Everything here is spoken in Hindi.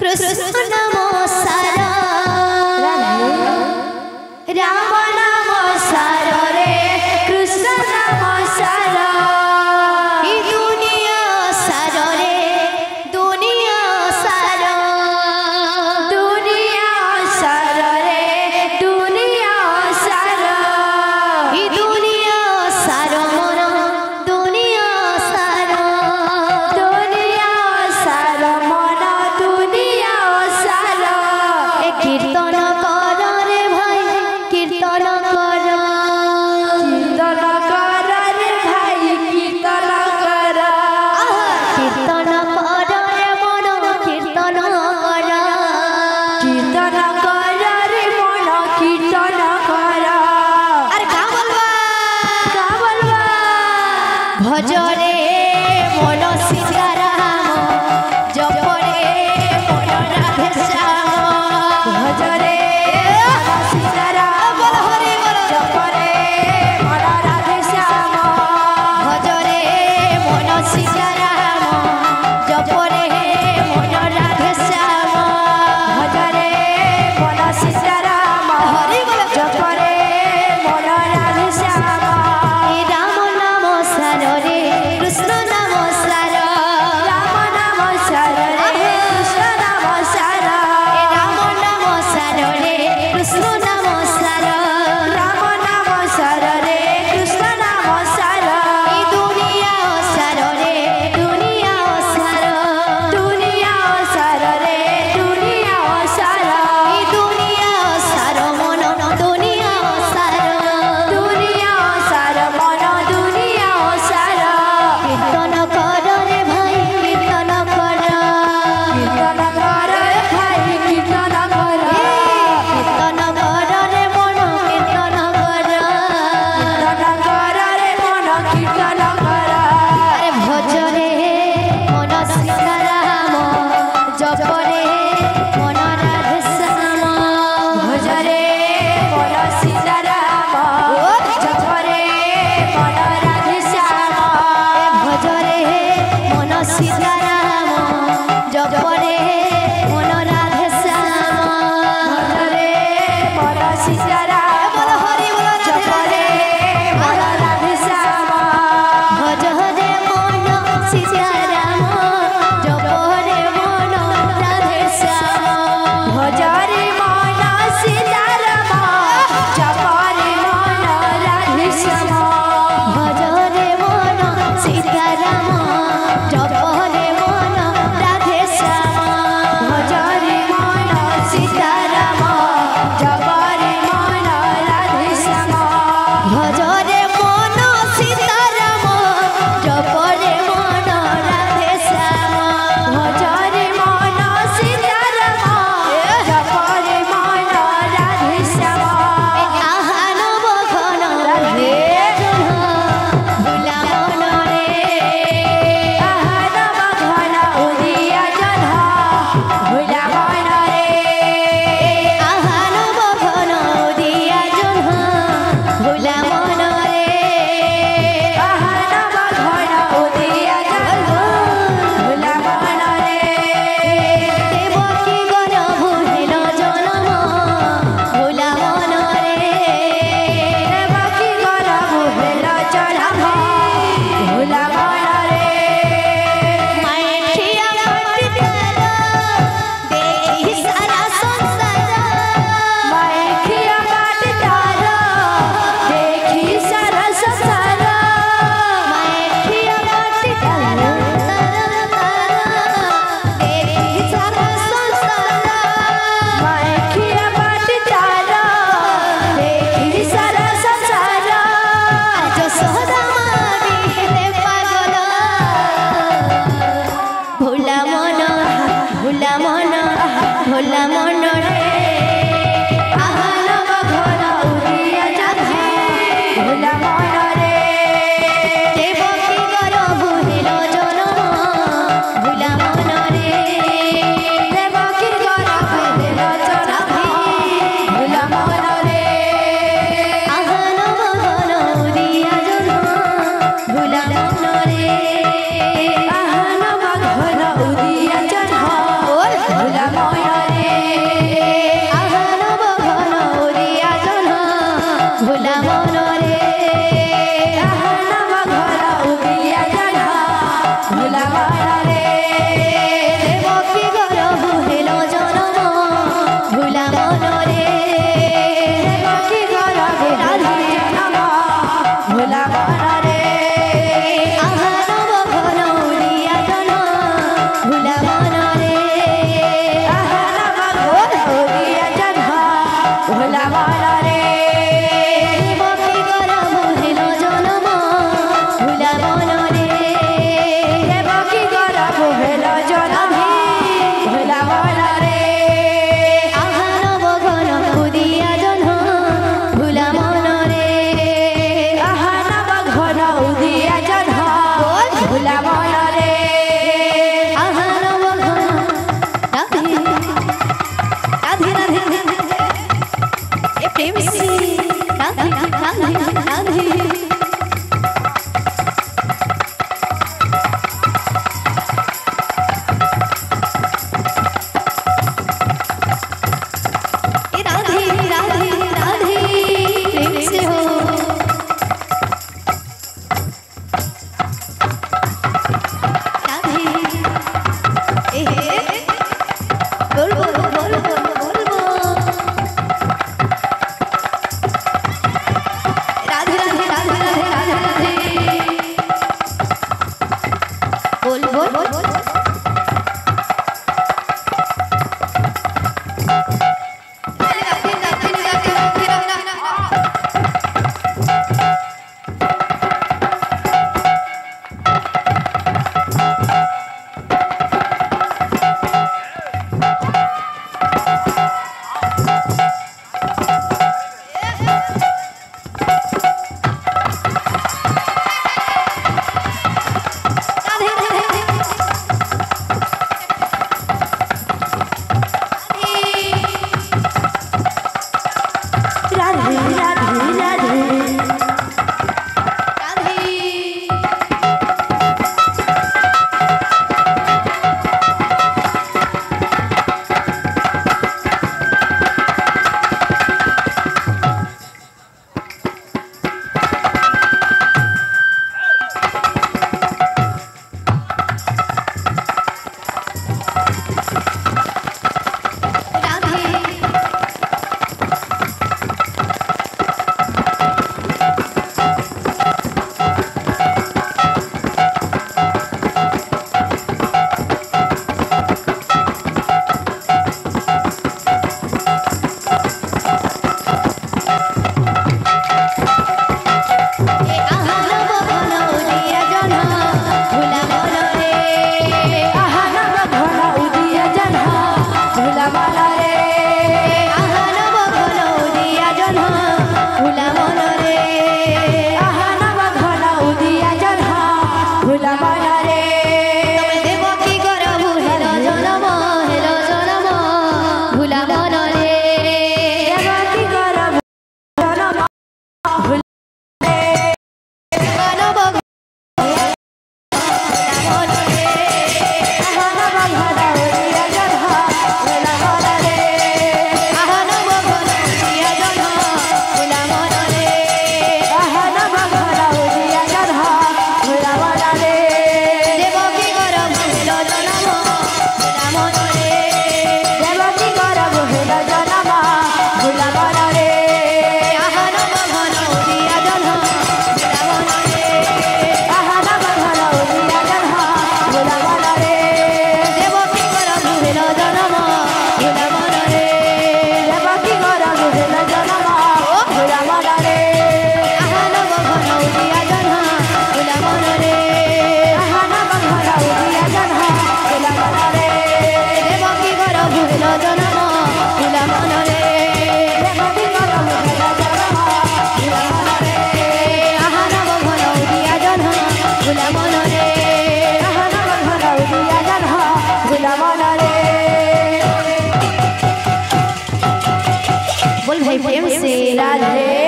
कृष्ण नाम सार राम नाम सार रे कृष्ण नाम सार ई दुनिया सार रे दुनिया सार रे दुनिया सार ई दुनिया सार मन दुनिया सार मन दुनिया सार ए कीर्तन कर रे भाई कीर्तन कर रे भाई कीर्तन कर रे मन कीर्तन कर रे मन कीर्तन कर अरे का बोलबा भज रे मन सीताराम जप रे मन राधे श्याम भज रे सीताराम बोल हरि बोल जप रे मन राधे श्याम भज रे मन सीताराम जप रे मन राधे श्याम भज रे मन सीताराम हरि बोल जप रे मन राधे श्याम ए राम नाम सार रे कृष्ण नाम सार राम नाम सार रे कृष्ण नाम सार ए राम नाम सार रे कृष्ण नाम सार राम नाम सार रे कृष्ण नाम सार ई दुनिया सार रे दुनिया सार रे दुनिया सार ई दुनिया सार मन दुनिया सार मन दुनिया सार कीर्तन कर रे भाई कीर्तन कर रे भाई कीर्तन कर रे मन कीर्तन कर रे मन कीर्तन कर अरे भज रे मन सीताराम जप रे मन राधे श्याम भज रे मन सीताराम जप रे मन राधे श्याम भज रे मन सीताराम जप रे मन राधे श्याम भज रे मन सीताराम बोल हरि बोल जप रे मन राधे श्याम भज रे मन सीताराम जप रे मन राधे श्याम भज रे मन सीताराम जप रे मन राधे श्याम भज रे मन सीताराम जप रे मन राधे श्याम भज रे मन सीताराम जप रे मन राधे श्याम भज रे मन सीताराम जप रे मन राधे श्याम भज रे मन सीताराम जप रे मन राधे श्याम आहान बघन रे भुला मन रे आहान बघन उदिया जन भुला मन रे आहान बघन उदिया जन भुला मन रे आहान बघन उदिया जन भुला मन रे देवकी गर भुलिल जनम भुला मन रे देवकी गर भुलिल जनम भुला मन रे मायठिया पटितार देखी सारा संसार मायठिया पटितार देखी सारा संसार मायठिया पटितार देखी सारा संसार मायठिया पटितार देखी सारा संसार जसोदा मारी हेले पागल भुला मन भुला मन रे आहान बघन उदिया जन भुला मन रे देवकी गर भुलिल जनम भुला मन रे देवकी गर भुलिल जनम भुला मन रे आहान बघन उदिया जन भुला मन रे आहान बघन उदिया जन भुला জনম ফুলা মনরে আহানব ঘন উদিয়া জন্ম ফুলা মনরে बोल भाई प्रेम से राधे